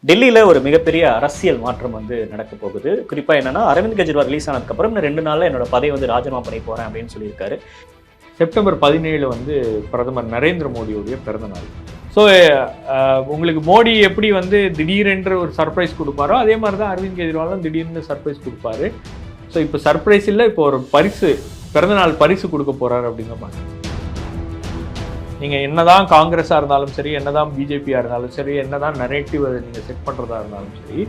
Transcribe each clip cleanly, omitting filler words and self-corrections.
டெல்லியில ஒரு மிகப்பெரிய அரசியல் மாற்றம் வந்து நடக்க போகுது. குறிப்பா என்னன்னா, அரவிந்த் கெஜ்ரிவால் ரிலீஸ் ஆனதுக்கு அப்புறம் இன்னும் 2 நாள்ல என்னோட பதவியை வந்து ராஜினாமா பண்ண போறேன் அப்படின்னு சொல்லியிருக்காரு. செப்டம்பர் 17 வந்து பிரதமர் நரேந்திர மோடியுடைய பிறந்த நாள். ஸோ உங்களுக்கு மோடி எப்படி வந்து திடீரென்று ஒரு சர்ப்ரைஸ் கொடுப்பாரோ அதே மாதிரி தான் அரவிந்த் கெஜ்ரிவாலும் திடீர்னு சர்ப்ரைஸ் கொடுப்பாரு. ஸோ இப்போ சர்ப்ரைஸ் இல்லை, இப்போ ஒரு பரிசு, பிறந்தநாள் பரிசு கொடுக்க போறாரு அப்படிங்க பாருங்க. நீங்கள் என்னதான் காங்கிரஸாக இருந்தாலும் சரி, என்னதான் பிஜேபியாக இருந்தாலும் சரி, என்னதான் நரேட்டிவ் நீங்கள் செட் பண்ணுறதா இருந்தாலும் சரி,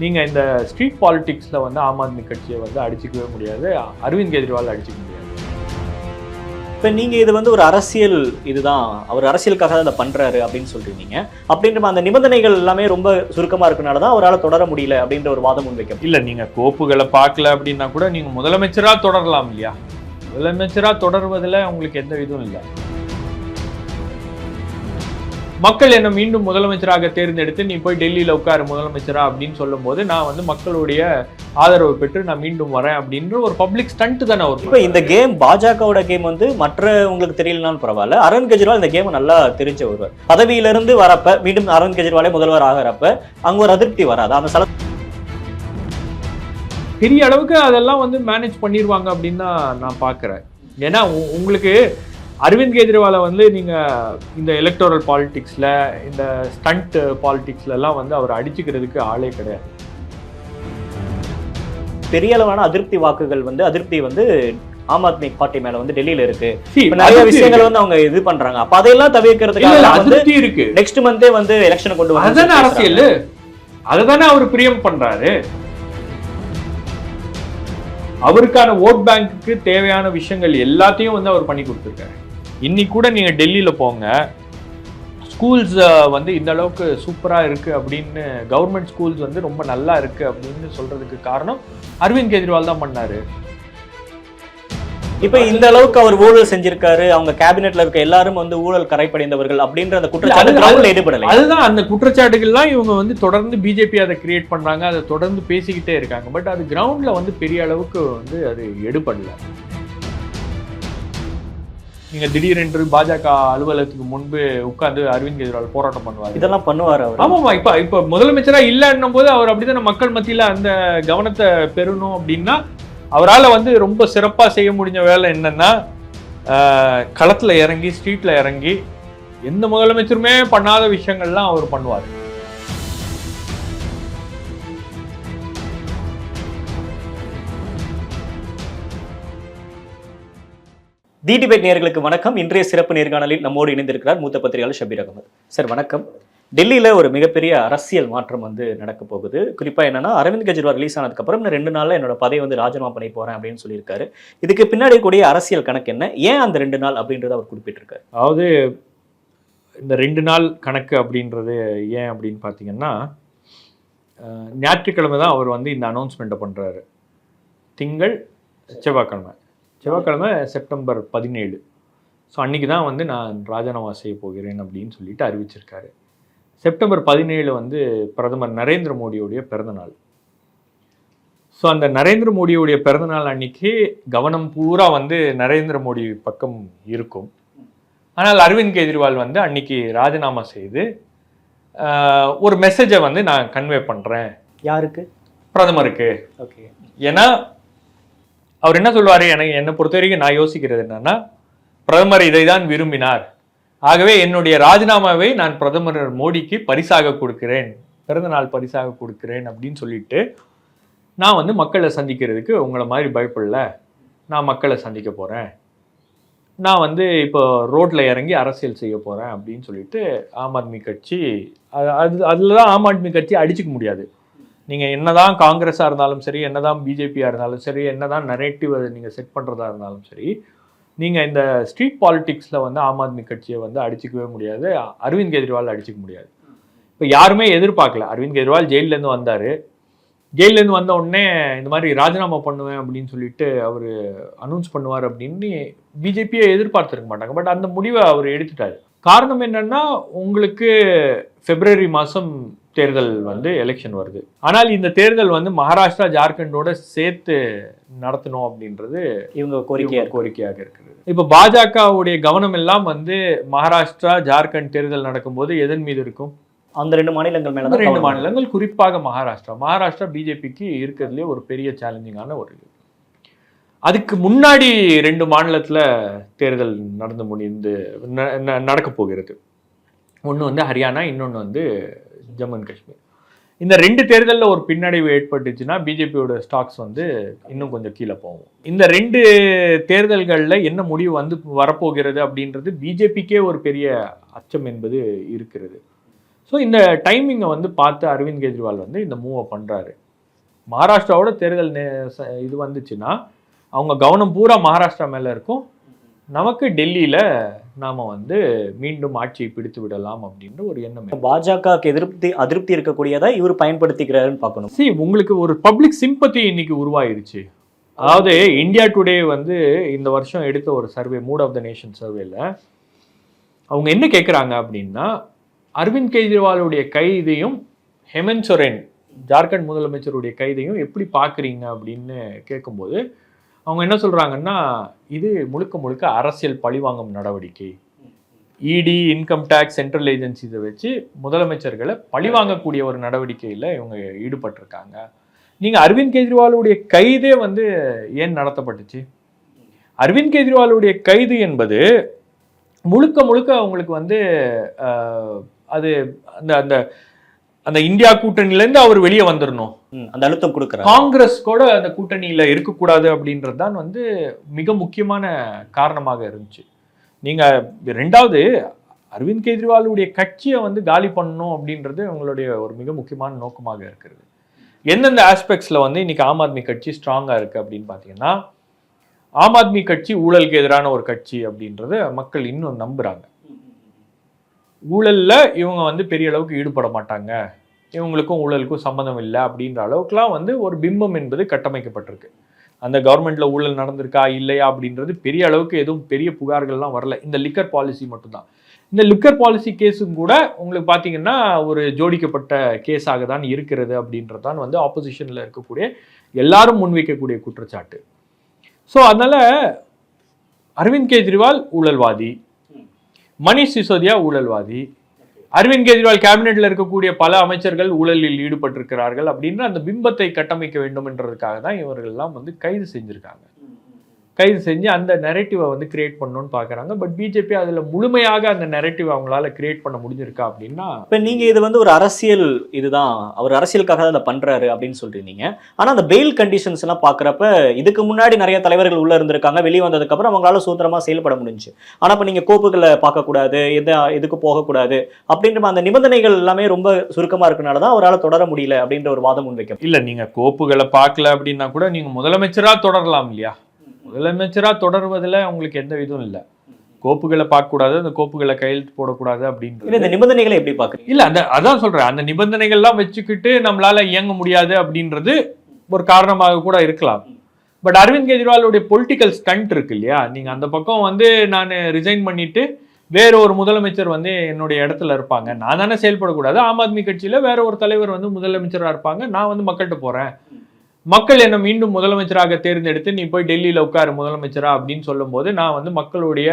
நீங்கள் இந்த ஸ்ட்ரீட் பாலிடிக்ஸில் வந்து ஆம் ஆத்மி கட்சியை வந்து அடிச்சிக்கவே முடியாது, அரவிந்த் கெஜ்ரிவால் அடிச்சிக்க முடியாது. இப்போ நீங்கள் இது வந்து ஒரு அரசியல், இதுதான் அவர் அரசியலுக்காக தான் அதை பண்ணுறாரு அப்படின்னு சொல்லியிருந்தீங்க. அப்படின்ற அந்த நிபந்தனைகள் எல்லாமே ரொம்ப சுருக்கமாக இருக்கனால தான் அவரால் தொடர முடியல அப்படின்ற ஒரு வாதம் முன்வைக்க இல்லை. நீங்கள் கோப்புகளை பார்க்கல அப்படின்னா கூட நீங்கள் முதலமைச்சராக தொடரலாம் இல்லையா? முதலமைச்சராக தொடர்வதில் உங்களுக்கு எந்த இதுவும் இல்லை. மக்கள் என்ன மீண்டும் முதலமைச்சராக தேர்ந்தெடுத்து நீ போய் டெல்லியில் உட்காரு முதலமைச்சரா அப்படின்னு சொல்லும் போது நான் வந்து மக்களுடைய ஆதரவு பெற்று நான் மீண்டும் வரேன் அப்படின்ற ஒரு பப்ளிக் ஸ்டண்ட் தானே வரும். இப்போ இந்த கேம் பாஜகவோட கேம் வந்து மற்ற உங்களுக்கு தெரியலனாலும் பரவாயில்ல, அரவிந்த் கெஜ்ரிவால் இந்த கேம் நல்லா தெரிஞ்ச ஒருவர். பதவியிலிருந்து வரப்ப மீண்டும் அரவிந்த் கெஜ்ரிவாலே முதல்வர் ஆகிறப்ப அங்க ஒரு அதிருப்தி வராது. அந்த பெரிய அளவுக்கு அதெல்லாம் வந்து மேனேஜ் பண்ணிடுவாங்க அப்படின்னு தான் நான் பார்க்குறேன். ஏன்னா உங்களுக்கு அரவிந்த் கெஜ்ரிவாலை வந்து நீங்கள் இந்த எலக்டோரல் பாலிடிக்ஸில், இந்த ஸ்டண்ட் பாலிடிக்ஸ்லாம் வந்து அவர் அடிச்சுக்கிறதுக்கு ஆளே கிடையாது. பெரிய அளவான அதிருப்தி வாக்குகள் வந்து அதிருப்தி வந்து ஆம் ஆத்மி பார்ட்டி மேல வந்து டெல்லியில இருக்கு. நிறைய விஷயங்கள் வந்து அவங்க இது பண்றாங்க. அப்ப அதையெல்லாம் தவிர்க்கிறதுக்காக அதிருப்தி இருக்கு. நெக்ஸ்ட் மந்தே வந்து எலெக்ஷனை கொண்டு வந்து அதுதானே அரசியல், அதுதானே அவர் பிரியம் பண்றாரு. அவருக்கான ஓட் பேங்க்கு தேவையான விஷயங்கள் எல்லாத்தையும் வந்து அவர் பண்ணி கொடுத்துருக்காரு. இன்னைக்கு கூட நீங்க டெல்லியில போங்க, ஸ்கூல்ஸ் வந்து இந்த அளவுக்கு சூப்பரா இருக்கு அப்படின்னு, கவர்மெண்ட் ஸ்கூல்ஸ் வந்து ரொம்ப நல்லா இருக்கு அப்படின்னு சொல்றதுக்கு காரணம் அரவிந்த் கெஜ்ரிவால் தான் பண்ணாரு. இப்ப இந்த அளவுக்கு அவர் ஊழல் செஞ்சிருக்காரு, அவங்க கேபினெட்ல இருக்க எல்லாரும் வந்து ஊழல் கரைப்படைந்தவர்கள் அப்படின்ற அந்த குற்றச்சாட்டு ஈடுபடலை. அதுதான் அந்த குற்றச்சாட்டுகள்லாம் இவங்க வந்து தொடர்ந்து பிஜேபி அதை கிரியேட் பண்றாங்க, அதை தொடர்ந்து பேசிக்கிட்டே இருக்காங்க. பட் அது கிரவுண்ட்ல வந்து பெரிய அளவுக்கு வந்து அது எடுபடல. நீங்க திடீரென்று பாஜக அலுவலகத்துக்கு முன்பு உட்கார்ந்து அரவிந்த் கெஜ்ரிவால் போராட்டம் பண்ணுவார், இதெல்லாம் பண்ணுவார் அவர். ஆமாமா. இப்ப முதலமைச்சரா இல்லைன்னும் போது அவர் அப்படிதான் மக்கள் மத்தியில அந்த கவனத்தை பெறணும் அப்படின்னா அவரால் வந்து ரொம்ப சிறப்பா செய்ய முடிஞ்ச வேலை என்னன்னா, களத்துல இறங்கி ஸ்ட்ரீட்ல இறங்கி எந்த முதலமைச்சருமே பண்ணாத விஷயங்கள்லாம் அவர் பண்ணுவார். தி டிபேட் நேயர்களுக்கு வணக்கம். இன்றைய சிறப்பு நேர்காணலில் நம்மோடு இணைந்திருக்கிறார் மூத்த பத்திரிகையாளர் ஷபீர் அகமது. சார் வணக்கம். டெல்லியில ஒரு மிகப்பெரிய அரசியல் மாற்றம் வந்து நடக்க போகுது. குறிப்பா என்னன்னா, அரவிந்த் கெஜ்ரிவால் ரிலீஸ் ஆனதுக்கு அப்புறம் இன்னும் 2 நாள்ல என்னோட பதவியை வந்து ராஜினாமா பண்ணி போறேன் அப்படின்னு சொல்லியிருக்காரு. இதுக்கு பின்னாடி கூடிய அரசியல் கணக்கு என்ன, ஏன் அந்த 2 நாள் அப்படின்றத அவர் குறிப்பிட்டிருக்காரு? அதாவது இந்த 2 நாள் கணக்கு அப்படின்றது ஏன் அப்படின்னு பார்த்தீங்கன்னா, ஞாயிற்றுக்கிழமை தான் அவர் வந்து இந்த அனௌன்ஸ்மெண்ட்டை பண்ணுறாரு. திங்கள், செவ்வாய்க்கிழமை செப்டம்பர் 17. ஸோ அன்றைக்கி தான் வந்து நான் ராஜினாமா செய்ய போகிறேன் அப்படின்னு சொல்லிட்டு அறிவிச்சிருக்காரு. செப்டம்பர் 17 வந்து பிரதமர் நரேந்திர மோடியுடைய பிறந்தநாள். ஸோ அந்த நரேந்திர மோடியுடைய பிறந்தநாள் அன்னைக்கு கவனம் பூரா வந்து நரேந்திர மோடி பக்கம் இருக்கும். ஆனால் அரவிந்த் கெஜ்ரிவால் வந்து அன்னைக்கு ராஜினாமா செய்து ஒரு மெசேஜை வந்து நான் கன்வே பண்ணுறேன். யாருக்கு? பிரதமருக்கு. ஓகே. ஏன்னா அவர் என்ன சொல்வார், என்னை பொறுத்த வரைக்கும் நான் யோசிக்கிறது என்னன்னா, பிரதமர் இதை தான் விரும்பினார், ஆகவே என்னுடைய ராஜினாமாவை நான் பிரதமர் மோடிக்கு பரிசாக கொடுக்கிறேன், பிறந்தநாள் பரிசாக கொடுக்கிறேன் அப்படின்னு சொல்லிட்டு, நான் வந்து மக்களை சந்திக்கிறதுக்கு உங்களை மாதிரி பயப்படல, நான் மக்களை சந்திக்க போகிறேன், நான் வந்து இப்போ ரோட்டில் இறங்கி அரசியல் செய்ய போகிறேன் அப்படின்னு சொல்லிட்டு ஆம் ஆத்மி கட்சி அதில் தான் ஆம் ஆத்மி கட்சி அடிச்சுக்க முடியாது. நீங்கள் என்னதான் காங்கிரஸாக இருந்தாலும் சரி, என்னதான் பிஜேபியாக இருந்தாலும் சரி, என்னதான் நரேட்டிவ் நீங்கள் செட் பண்ணுறதா இருந்தாலும் சரி, நீங்கள் இந்த ஸ்ட்ரீட் பாலிடிக்ஸில் வந்து ஆம் ஆத்மி கட்சியை வந்து அடிச்சிக்கவே முடியாது, அரவிந்த் கெஜ்ரிவால் அடிச்சிக்க முடியாது. இப்போ யாருமே எதிர்பார்க்கல. அரவிந்த் கெஜ்ரிவால் ஜெயிலேருந்து வந்தார். ஜெயிலேருந்து வந்த உடனே இந்த மாதிரி ராஜினாமா பண்ணுவேன் அப்படின்னு சொல்லிட்டு அவர் அனௌன்ஸ் பண்ணுவார் அப்படின்னு பிஜேபியை எதிர்பார்த்துருக்க மாட்டாங்க. பட் அந்த முடிவை அவர் எடுத்துட்டார். காரணம் என்னன்னா, உங்களுக்கு பிப்ரவரி மாதம் தேர்தல் வந்து எலெக்ஷன் வருது. ஆனால் இந்த தேர்தல் வந்து மகாராஷ்டிரா, ஜார்க்கண்டோட சேர்த்து நடத்தணும் அப்படின்றது இவங்க கோரிக்கையாக இருக்குது. இப்போ பாஜகவுடைய கவனம் எல்லாம் வந்து மகாராஷ்டிரா, ஜார்க்கண்ட் தேர்தல் நடக்கும்போது எதன் மீது இருக்கும்? அந்த 2 மாநிலங்கள் மேல இந்த தான் 2 கவனம். மாநிலங்கள், குறிப்பாக மகாராஷ்டிரா பிஜேபிக்கு இருக்கிறதுலே ஒரு பெரிய சேலஞ்சிங்கான ஒரு இது. அதுக்கு முன்னாடி 2 மாநிலத்துல தேர்தல் நடந்து முடிந்து நடக்க போகிறது. ஒன்று வந்து ஹரியானா, இன்னொன்று வந்து ஜம்மு அண்ட் காஷ்மீர். இந்த 2 தேர்தலில் ஒரு பின்னடைவு ஏற்பட்டுச்சுன்னா பிஜேபியோட ஸ்டாக்ஸ் வந்து இன்னும் கொஞ்சம் கீழே போகும். இந்த 2 தேர்தல்களில் என்ன முடிவு வந்து வரப்போகிறது அப்படின்றது பிஜேபிக்கே ஒரு பெரிய அச்சம் என்பது இருக்கிறது. ஸோ இந்த டைமிங்கை வந்து பார்த்து அரவிந்த் கெஜ்ரிவால் வந்து இந்த மூவை பண்ணுறாரு. மகாராஷ்டிராவோட தேர்தல் இது வந்துச்சுன்னா அவங்க கவனம் பூரா மகாராஷ்டிரா மேலே இருக்கும். நமக்கு டெல்லியில் நாம் வந்து மீண்டும் ஆட்சியை பிடித்து விடலாம் அப்படின்ற ஒரு எண்ணம். பாஜகவுக்கு அதிருப்தி இருக்கக்கூடியதை இவர் பயன்படுத்திக்கிறாருன்னு பார்க்கணும். சரி, உங்களுக்கு ஒரு பப்ளிக் சிம்பத்தி இன்னைக்கு உருவாயிருச்சு. அதாவது இந்தியா டுடே வந்து இந்த வருஷம் எடுத்த ஒரு survey, mood of the nation சர்வேல அவங்க என்ன கேட்குறாங்க அப்படின்னா, அரவிந்த் கெஜ்ரிவாலுடைய கைதையும் ஹேமந்த் சோரன் ஜார்க்கண்ட் முதலமைச்சருடைய கைதையும் எப்படி பார்க்குறீங்க அப்படின்னு கேட்கும்போது அவங்க என்ன சொல்கிறாங்கன்னா, இது முழுக்க முழுக்க அரசியல் பழிவாங்கும் நடவடிக்கை. இடி, இன்கம் டேக்ஸ், சென்ட்ரல் ஏஜென்சிஸை வச்சு முதலமைச்சர்களை பழிவாங்கக்கூடிய ஒரு நடவடிக்கையில் இவங்க ஈடுபட்டிருக்காங்க. நீங்கள் அரவிந்த் கெஜ்ரிவாலுடைய கைதே வந்து ஏன் நடத்தப்பட்டுச்சு? அரவிந்த் கெஜ்ரிவாலுடைய கைது என்பது முழுக்க முழுக்க அவங்களுக்கு வந்து அது அந்த அந்த அந்த இந்தியா கூட்டணியிலேருந்து அவர் வெளியே வந்துடணும், அந்த அழுத்தம் கொடுக்குறாரு. காங்கிரஸ் கூட அந்த கூட்டணியில் இருக்கக்கூடாது அப்படின்றது தான் வந்து மிக முக்கியமான காரணமாக இருந்துச்சு. நீங்கள் 2வது அரவிந்த் கெஜ்ரிவாலுடைய கட்சியை வந்து காலி பண்ணணும் அப்படின்றது அவங்களுடைய ஒரு மிக முக்கியமான நோக்கமாக இருக்கிறது. எந்தெந்த ஆஸ்பெக்ட்ஸில் வந்து இன்னைக்கு ஆம் ஆத்மி கட்சி ஸ்ட்ராங்காக இருக்குது அப்படின்னு பார்த்தீங்கன்னா, ஆம் ஆத்மி கட்சி ஊழலுக்கு எதிரான ஒரு கட்சி அப்படின்றத மக்கள் இன்னும் நம்புகிறாங்க. ஊழலில் இவங்க வந்து பெரிய அளவுக்கு ஈடுபட மாட்டாங்க, இவங்களுக்கும் ஊழலுக்கும் சம்மந்தம் இல்லை அப்படின்ற அளவுக்குலாம் வந்து ஒரு பிம்பம் என்பது கட்டமைக்கப்பட்டிருக்கு. அந்த கவர்மெண்ட்டில் ஊழல் நடந்திருக்கா இல்லையா அப்படின்றது பெரிய அளவுக்கு எதுவும் பெரிய புகார்கள்லாம் வரல. இந்த லிக்கர் பாலிசி மட்டும்தான். இந்த லிக்கர் பாலிசி கேஸும் கூட உங்களுக்கு பார்த்தீங்கன்னா ஒரு ஜோடிக்கப்பட்ட கேஸாக தான் இருக்கிறது அப்படின்றது தான் வந்து ஆப்போசிஷனில் இருக்கக்கூடிய எல்லாரும் முன்வைக்கக்கூடிய குற்றச்சாட்டு. ஸோ அதனால் அரவிந்த் கெஜ்ரிவால் ஊழல்வாதி, மணிஷ் சிசோதியா ஊழல்வாதி, அரவிந்த் கெஜ்ரிவால் கேபினெட்ல இருக்கக்கூடிய பல அமைச்சர்கள் ஊழலில் ஈடுபட்டிருக்கிறார்கள் அப்படின்ற அந்த பிம்பத்தை கட்டமைக்க வேண்டும் என்றதுக்காக தான் இவர்கள்லாம் வந்து கைது செஞ்சிருக்காங்க. கைது செஞ்சு அந்த நெரேட்டிவை வந்து கிரியேட் பண்ணணும்னு பார்க்குறாங்க. பட் பிஜேபி அதில் முழுமையாக அந்த நெரேட்டிவ் அவங்களால கிரியேட் பண்ண முடிஞ்சிருக்கா அப்படின்னா, இப்போ நீங்கள் இது வந்து ஒரு அரசியல் இதுதான், அவர் அரசியலுக்காக தான் அதை பண்ணுறாரு அப்படின்னு சொல்லியிருந்தீங்க. ஆனால் அந்த பெயில் கண்டிஷன்ஸ் எல்லாம் பார்க்குறப்ப இதுக்கு முன்னாடி நிறைய தலைவர்கள் உள்ளே இருந்திருக்காங்க, வெளியே வந்ததுக்கப்புறம் அவங்களால சுதந்திரமாக செயல்பட முடிஞ்சு. ஆனால் இப்போ நீங்கள் கோப்புகளை பார்க்கக்கூடாது, எதுக்கு போகக்கூடாது அப்படின்ற அந்த நிபந்தனைகள் எல்லாமே ரொம்ப சுருக்கமாக இருக்கனால தான் அவரால் தொடர முடியல அப்படின்ற ஒரு வாதம் முன்வைக்கும். இல்லை, நீங்கள் கோப்புகளை பார்க்கல அப்படின்னா கூட நீங்கள் முதலமைச்சராக தொடரலாம் இல்லையா? முதலமைச்சராக தொடர்வதில் உங்களுக்கு எந்த இதுவும் இல்லை. கோப்புகளை பார்க்கக்கூடாது, அந்த கோப்புகளை கையெழுத்து போடக்கூடாது அப்படின்றது. இந்த நிபந்தனைகளை எப்படி பார்க்குறீங்க? இல்லை, அதான் சொல்கிறேன், அந்த நிபந்தனைகள்லாம் வச்சுக்கிட்டு நம்மளால இயங்க முடியாது அப்படின்றது ஒரு காரணமாக கூட இருக்கலாம். பட் அரவிந்த் கெஜ்ரிவாலுடைய பொலிட்டிக்கல் ஸ்டண்ட் இருக்கு இல்லையா? நீங்கள் அந்த பக்கம் வந்து நான் ரிசைன் பண்ணிட்டு வேற ஒரு முதலமைச்சர் வந்து என்னுடைய இடத்துல இருப்பாங்க, நான் தானே செயல்படக்கூடாது. ஆம் ஆத்மி கட்சியில் வேற ஒரு தலைவர் வந்து முதலமைச்சராக இருப்பாங்க, நான் வந்து மக்கள்கிட்ட போகிறேன், மக்கள் என்ன மீண்டும் முதலமைச்சராக தேர்ந்தெடுத்து நீ போய் டெல்லியில் உட்காரு முதலமைச்சரா அப்படின்னு சொல்லும் போது நான் வந்து மக்களுடைய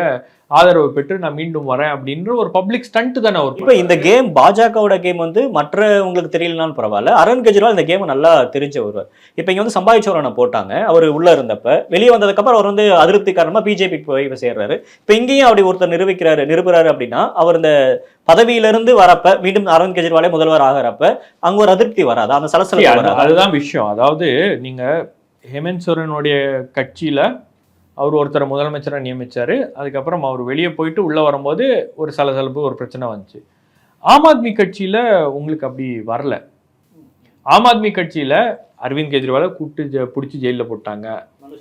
ஆதரவு பெற்று நான் மீண்டும் வரேன் அப்படின்ற ஒரு பப்ளிக் ஸ்டண்ட் தானே ஒரு. இப்போ இந்த கேம் பாஜகவோட கேம் வந்து மற்றவங்களுக்கு தெரியலனாலும் பரவாயில்ல, அரவிந்த் கெஜ்ரிவால் இந்த கேமை நல்லா தெரிஞ்ச ஒருவர். இப்போ இங்கே வந்து சம்பாதிச்சவரனை போட்டாங்க, அவர் உள்ள இருந்தப்ப வெளியே வந்ததுக்கப்புறம் அவர் வந்து அதிருப்தி காரணமாக பிஜேபிக்கு போய் சேர்றாரு. இப்போ இங்கேயும் அப்படி ஒருத்தர் நிரூபிக்கிறாரு அப்படின்னா அவர் இந்த பதவியிலிருந்து வரப்ப மீண்டும் அரவிந்த் கெஜ்ரிவாலே முதல்வர் ஆகிறப்ப அங்க ஒரு அதிருப்தி வராது, அந்த சலசலப்பு. அதுதான் விஷயம். அதாவது நீங்க ஹேமந்த் சோரனுடைய கட்சியில அவர் ஒருத்தரை முதலமைச்சராக நியமிச்சாரு, அதுக்கப்புறம் அவர் வெளியே போயிட்டு உள்ள வரும்போது ஒரு சலசலப்பு, ஒரு பிரச்சனை வந்துச்சு. ஆம் ஆத்மி கட்சியில உங்களுக்கு அப்படி வரல. ஆம் ஆத்மி கட்சியில அரவிந்த் கெஜ்ரிவாலை கூப்பிட்டு பிடிச்சி ஜெயிலில் போட்டாங்க,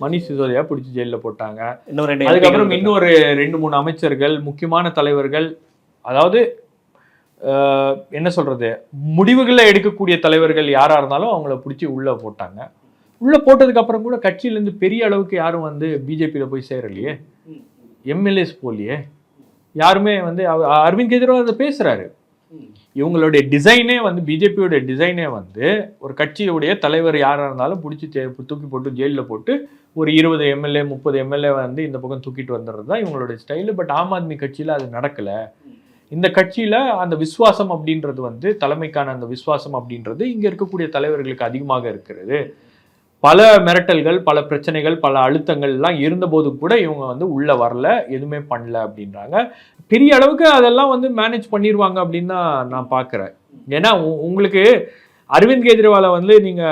மணிஷ் சிசோதியா பிடிச்சி ஜெயிலில் போட்டாங்க, அதுக்கப்புறம் இன்னொரு 2-3 அமைச்சர்கள், முக்கியமான தலைவர்கள், அதாவது என்ன சொல்றது, முடிவுகளை எடுக்கக்கூடிய தலைவர்கள் யாரா இருந்தாலும் அவங்கள பிடிச்சி உள்ள போட்டாங்க. உள்ள போட்டதுக்கு அப்புறம் கூட கட்சியிலேருந்து பெரிய அளவுக்கு யாரும் வந்து பிஜேபியில போய் சேரலையே, எம்எல்ஏஸ் போலியே, யாருமே வந்து அரவிந்த் கெஜ்ரிவால் அதை பேசுறாரு. இவங்களுடைய டிசைனே வந்து பிஜேபியோட டிசைனே வந்து ஒரு கட்சியுடைய தலைவர் யாராக இருந்தாலும் பிடிச்சி தூக்கி போட்டு ஜெயிலில் போட்டு ஒரு 20 எம்எல்ஏ 30 எம்எல்ஏ வந்து இந்த பக்கம் தூக்கிட்டு வந்துடுறது தான் இவங்களுடைய ஸ்டைலு. பட் ஆம் ஆத்மி கட்சியில் அது நடக்கலை. இந்த கட்சியில அந்த விசுவாசம் அப்படின்றது வந்து தலைமைக்கான அந்த விசுவாசம் அப்படின்றது இங்க இருக்கக்கூடிய தலைவர்களுக்கு அதிகமாக இருக்கிறது. பல மிரட்டல்கள், பல பிரச்சனைகள், பல அழுத்தங்கள் எல்லாம் இருந்தபோது கூட இவங்க வந்து உள்ள வரல, எதுவுமே பண்ணல அப்படின்றாங்க. பெரிய அளவுக்கு அதெல்லாம் வந்து மேனேஜ் பண்ணிடுவாங்க அப்படின்னு தான் நான் பார்க்குறேன். ஏன்னா உங்களுக்கு அரவிந்த் கெஜ்ரிவாலை வந்து நீங்க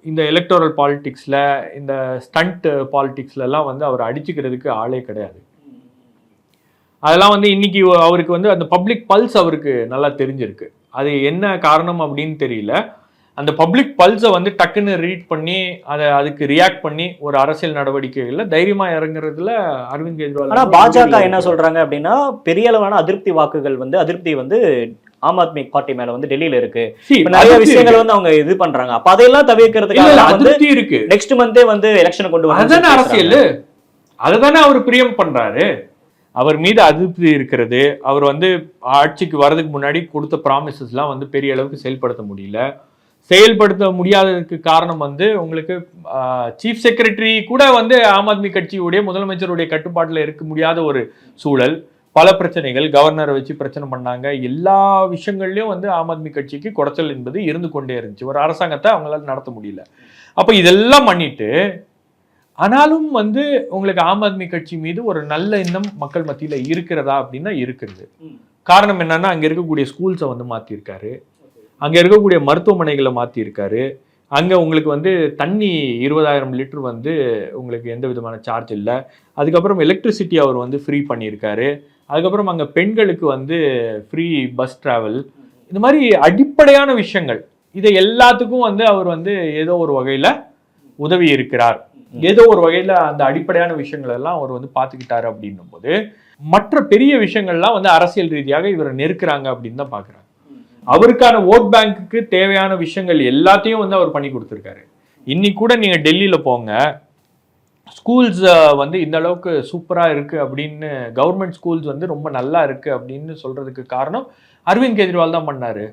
இந்த எலக்டோரல் பாலிடிக்ஸ்ல, இந்த ஸ்டண்ட் பாலிடிக்ஸ்ல எல்லாம் வந்து அவர் அடிச்சுக்கிறதுக்கு ஆளே கிடையாது. அதெல்லாம் வந்து இன்னைக்கு அவருக்கு வந்து அந்த பப்ளிக் பல்ஸ் அவருக்கு நல்லா தெரிஞ்சிருக்கு. அது என்ன காரணம் அப்படின்னு தெரியல. அந்த பப்ளிக் பல்ஸை வந்து டக்குன்னு ரீட் பண்ணி அதுக்கு ரியாக்ட் பண்ணி ஒரு அரசியல் நடவடிக்கைகள்ல தைரியமா இறங்குறதுல அரவிந்த் கெஜ்ரிவால். ஆனா பாஜக என்ன சொல்றாங்க அப்படின்னா பெரிய அளவான அதிருப்தி வந்து ஆம் ஆத்மி பார்ட்டி மேல வந்து டெல்லியில இருக்கு. நிறைய விஷயங்கள் வந்து அவங்க இது பண்றாங்க. அப்ப அதையெல்லாம் தவிர்க்கிறதுக்காக அதிருப்தி இருக்கு. நெக்ஸ்ட் மந்தே வந்து எலெக்ஷனை கொண்டு வரதானே அரசியல், அததானே அவர் பிரியம் பண்றாரு. அவர் மீது அதிருப்தி இருக்கிறது. அவர் வந்து ஆட்சிக்கு வர்றதுக்கு முன்னாடி கொடுத்த ப்ராமிசஸ் எல்லாம் வந்து பெரிய அளவுக்கு செயல்படுத்த முடியாததுக்கு காரணம் வந்து உங்களுக்கு சீஃப் செக்ரட்டரி கூட வந்து ஆம் ஆத்மி கட்சியுடைய முதலமைச்சருடைய கட்டுப்பாட்டில் இருக்க முடியாத ஒரு சூழல். பல பிரச்சனைகள், கவர்னரை வச்சு பிரச்சனை பண்ணாங்க. எல்லா விஷயங்கள்லயும் வந்து ஆம் ஆத்மி கட்சிக்கு குடைச்சல் என்பது இருந்து கொண்டே இருந்துச்சு. ஒரு அரசாங்கத்தை அவங்களால நடத்த முடியல. அப்ப இதெல்லாம் பண்ணிட்டு ஆனாலும் வந்து உங்களுக்கு ஆம் ஆத்மி கட்சி மீது ஒரு நல்ல எண்ணம் மக்கள் மத்தியில இருக்கிறதா அப்படின்னா இருக்கிறது. காரணம் என்னன்னா அங்க இருக்கக்கூடிய ஸ்கூல்ஸை வந்து மாத்திருக்காரு, அங்க இருக்கக்கூடிய மருத்துவமனைகளை மாத்திருக்காரு, அங்க உங்களுக்கு வந்து தண்ணி 20,000 லிட்டர் வந்து உங்களுக்கு எந்த விதமான சார்ஜ் இல்லை. அதுக்கப்புறம் எலக்ட்ரிசிட்டி அவர் வந்து ஃப்ரீ பண்ணியிருக்காரு. அதுக்கப்புறம் அங்க பெண்களுக்கு வந்து ஃப்ரீ பஸ் டிராவல். இந்த மாதிரி அடிப்படையான விஷயங்கள், இதை எல்லாத்துக்கும் வந்து அவர் வந்து ஏதோ ஒரு வகையில உதவி இருக்கிறார். ஏதோ ஒரு வகையில அந்த அடிப்படையான விஷயங்கள் எல்லாம் அவர் வந்து பார்த்துக்கிட்டாரு அப்படின்னும் போது மற்ற பெரிய விஷயங்கள்லாம் வந்து அரசியல் ரீதியாக இவரை நெருக்கிறாங்க அப்படின்னு தான் பாக்குறாங்க. அவருக்கான ஓட் பேங்க்குக்கு தேவையான விஷயங்கள் எல்லாத்தையும் வந்து அவர் பண்ணி கொடுத்துருக்காரு. இன்னைக்கு கூட நீங்க டெல்லியில போங்க, ஸ்கூல்ஸ் வந்து இந்த அளவுக்கு சூப்பரா இருக்கு அப்படின்னு, கவர்மெண்ட் ஸ்கூல்ஸ் வந்து ரொம்ப நல்லா இருக்கு அப்படின்னு சொல்றதுக்கு காரணம் அரவிந்த் கெஜ்ரிவால் தான் பண்ணாரு.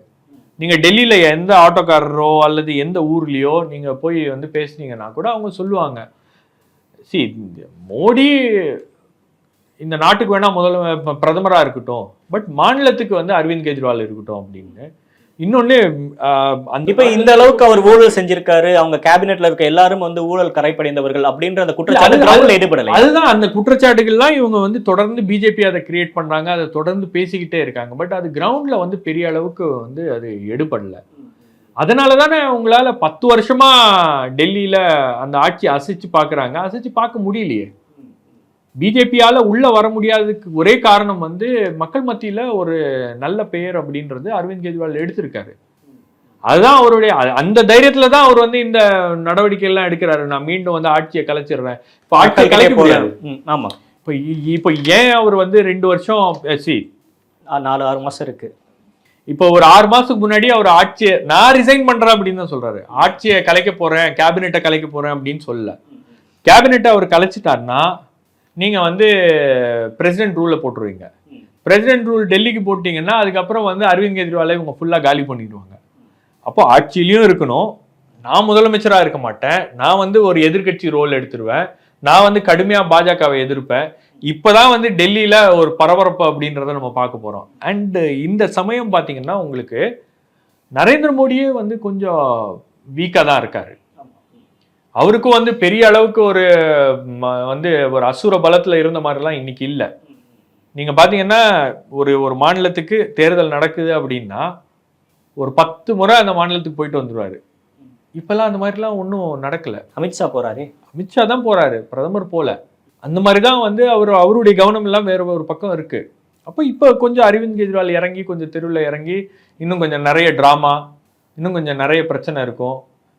நீங்க டெல்லியில எந்த ஆட்டோக்காரரோ அல்லது எந்த ஊர்லயோ நீங்க போய் வந்து பேசுனீங்கன்னா கூட அவங்க சொல்லுவாங்க, மோடி இந்த நாட்டுக்கு வேணா முதல்ல பிரதமரா இருக்கட்டும், பட் மாநிலத்துக்கு வந்து அரவிந்த் கெஜ்ரிவால் இருக்கட்டும் அப்படின்னு. இன்னொன்னு இப்ப இந்த அளவுக்கு அவர் ஊழல் செஞ்சிருக்காரு, அவங்க கேபினெட்ல இருக்க எல்லாரும் வந்து ஊழல் கரைப்படைந்தவர்கள் அப்படின்ற அந்த குற்றச்சாட்டு ஈடுபடல. அதுதான் அந்த குற்றச்சாட்டுகள்லாம் இவங்க வந்து தொடர்ந்து பிஜேபி அதை கிரியேட் பண்றாங்க, அதை தொடர்ந்து பேசிக்கிட்டே இருக்காங்க. பட் அது கிரவுண்ட்ல வந்து பெரிய அளவுக்கு வந்து அது எடுபடல. அதனாலதானே உங்களால 10 வருஷமா டெல்லியில அந்த ஆட்சி அசைச்சு பாக்குறாங்க, அசைச்சு பார்க்க முடியலையே. பிஜேபியால உள்ள வர முடியாததுக்கு ஒரே காரணம் வந்து மக்கள் மத்தியில ஒரு நல்ல பெயர் அப்படின்றது அரவிந்த் கெஜ்ரிவால் எடுத்திருக்காரு. அதுதான் அவருடைய அந்த தைரியத்துல தான் அவர் வந்து இந்த நடவடிக்கை எல்லாம் எடுக்கிறாரு. நான் மீண்டும் வந்து ஆட்சியை கலைச்சிடுறேன். இப்ப ஆட்சியை கலைக்க முடியாது. ஆமா, இப்ப ஏன் அவர் வந்து 2 வருஷம் 4-6 மாசம் இருக்கு. இப்போ ஒரு 6 மாசத்துக்கு முன்னாடி அவர் ஆட்சியை நான் ரிசைன் பண்றேன் அப்படின்னு தான் சொல்றாரு. ஆட்சியை கலைக்க போறேன், கேபினெட்டை கலைக்க போறேன் அப்படின்னு சொல்லல. கேபினெட்டை அவர் கலைச்சிட்டாருன்னா நீங்க வந்து பிரசிடென்ட் ரூலை போட்டுருவீங்க. பிரசிடென்ட் ரூல் டெல்லிக்கு போட்டீங்கன்னா அதுக்கப்புறம் வந்து அரவிந்த் கெஜ்ரிவாலை இவங்க ஃபுல்லா காலி பண்ணிடுவாங்க. அப்போ ஆட்சியிலையும் இருக்கணும், நான் முதலமைச்சராக இருக்க மாட்டேன், நான் வந்து ஒரு எதிர்கட்சி ரோல் எடுத்துருவேன், நான் வந்து கடுமையா பாஜகவை எதிர்ப்பேன். இப்பதான் வந்து டெல்லியில ஒரு பரபரப்பு அப்படின்றத நம்ம பார்க்க போறோம். அண்ட் இந்த சமயம் பாத்தீங்கன்னா உங்களுக்கு நரேந்திர மோடியே வந்து கொஞ்சம் வீக்கா தான் இருக்காரு. அவருக்கும் வந்து பெரிய அளவுக்கு ஒரு வந்து ஒரு அசுர பலத்துல இருந்த மாதிரிலாம் இன்னைக்கு இல்லை. நீங்க பாத்தீங்கன்னா ஒரு மாநிலத்துக்கு தேர்தல் நடக்குது அப்படின்னா ஒரு 10 முறை அந்த மாநிலத்துக்கு போயிட்டு வந்துருவாரு. இப்பெல்லாம் அந்த மாதிரிலாம் ஒன்றும் நடக்கல. அமித்ஷா போறாரு, அமித்ஷா தான் போறாரு, பிரதமர் போல. அந்த மாதிரி தான் வந்து அவருடைய கவனம் எல்லாம் வேற ஒரு பக்கம் இருக்கு. அப்போ இப்போ கொஞ்சம் அரவிந்த் கெஜ்ரிவால் இறங்கி கொஞ்சம் தெருவில் இறங்கி இன்னும் கொஞ்சம் நிறைய டிராமா, இன்னும் கொஞ்சம் நிறைய பிரச்சனை இருக்கும்.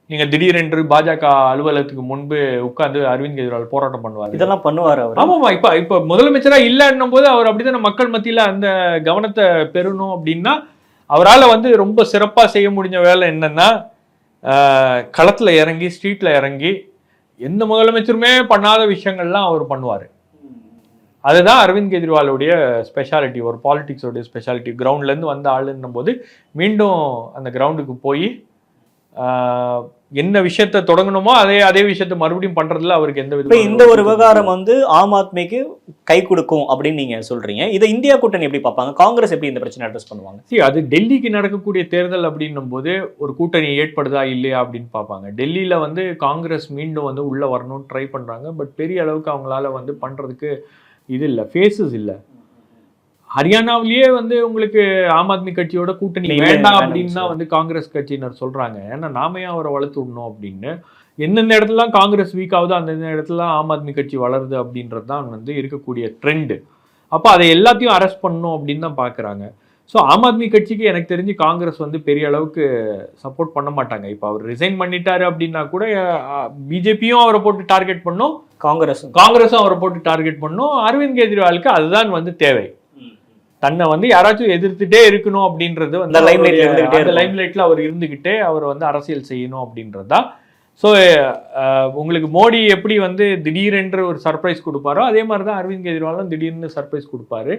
நீங்க திடீரென்று பாஜக அலுவலகத்துக்கு முன்பு உட்கார்ந்து அரவிந்த் கெஜ்ரிவால் போராட்டம் பண்ணுவார், இதெல்லாம் பண்ணுவார் அவர். ஆமாமா, இப்ப முதலமைச்சரா இல்லைன்னும் போது அவர் அப்படித்தானே மக்கள் மத்தியில அந்த கவனத்தை பெறணும். அப்படின்னா அவரால் வந்து ரொம்ப சிறப்பா செய்ய முடிஞ்ச வேலை என்னன்னா களத்துல இறங்கி ஸ்ட்ரீட்ல இறங்கி எந்த முதலமைச்சருமே பண்ணாத விஷயங்கள்லாம் அவர் பண்ணுவார். அதுதான் அரவிந்த் கெஜ்ரிவாலுடைய ஸ்பெஷாலிட்டி, ஒரு பாலிடிக்ஸோடைய ஸ்பெஷாலிட்டி. கிரவுண்ட்லேருந்து வந்த ஆளுன்னும் போது மீண்டும் அந்த கிரவுண்டுக்கு போய் என்ன விஷயத்த தொடங்கணுமோ அதே விஷயத்த மறுபடியும் பண்றதுல அவருக்கு எந்த இப்ப விதமான இந்த ஒரு விவகாரம் வந்து ஆம் ஆத்மிக்கு கை கொடுக்கும் அப்படின்னு நீங்க சொல்றீங்க. இதை இந்தியா கூட்டணி எப்படி பார்ப்பாங்க? காங்கிரஸ் எப்படி இந்த பிரச்சனை அட்ரஸ் பண்ணுவாங்க? அது டெல்லிக்கு நடக்கக்கூடிய தேர்தல் அப்படின்னும் போது ஒரு கூட்டணி ஏற்படுதா இல்லையா அப்படின்னு பார்ப்பாங்க. டெல்லியில வந்து காங்கிரஸ் மீண்டும் வந்து உள்ள வரணும்னு ட்ரை பண்றாங்க. பட் பெரிய அளவுக்கு அவங்களால வந்து பண்றதுக்கு இது இல்லை, ஃபேஸஸ் இல்லை. ஹரியானாவிலேயே வந்து உங்களுக்கு ஆம் ஆத்மி கட்சியோட கூட்டணி வேண்டாம் அப்படின்னு தான் வந்து காங்கிரஸ் கட்சியினர் சொல்றாங்க. ஏன்னா நாம ஏன் அவரை வளர்த்து விடணும் அப்படின்னு. எந்தெந்த இடத்துலலாம் காங்கிரஸ் வீக் ஆகுதோ அந்தந்த இடத்துல ஆம் ஆத்மி கட்சி வளருது அப்படின்றது தான் வந்து இருக்கக்கூடிய ட்ரெண்டு. அப்போ அதை எல்லாத்தையும் அரெஸ்ட் பண்ணணும் அப்படின்னு தான் பார்க்குறாங்க. ஸோ ஆம் ஆத்மி கட்சிக்கு எனக்கு தெரிஞ்சு காங்கிரஸ் வந்து பெரிய அளவுக்கு சப்போர்ட் பண்ண மாட்டாங்க. இப்போ அவர் ரிசைன் பண்ணிட்டாரு அப்படின்னா கூட பிஜேபியும் அவரை போட்டு டார்கெட் பண்ணும், காங்கிரஸும் அவரை போட்டு டார்கெட் பண்ணும். அரவிந்த் கெஜ்ரிவாலுக்கு அதுதான் வந்து தேவை. தன்னை வந்து யாராச்சும் எதிர்த்துட்டே இருக்கணும் அப்படின்றது வந்து லைம்லைட்ல அவர் இருந்துகிட்டே அவர் வந்து அரசியல் செய்யணும் அப்படின்றது தான். ஸோ உங்களுக்கு மோடி எப்படி வந்து திடீரென்று ஒரு சர்ப்ரைஸ் கொடுப்பாரோ அதே மாதிரி தான் அரவிந்த் கெஜ்ரிவாலும் திடீர்னு சர்ப்ரைஸ் கொடுப்பாரு.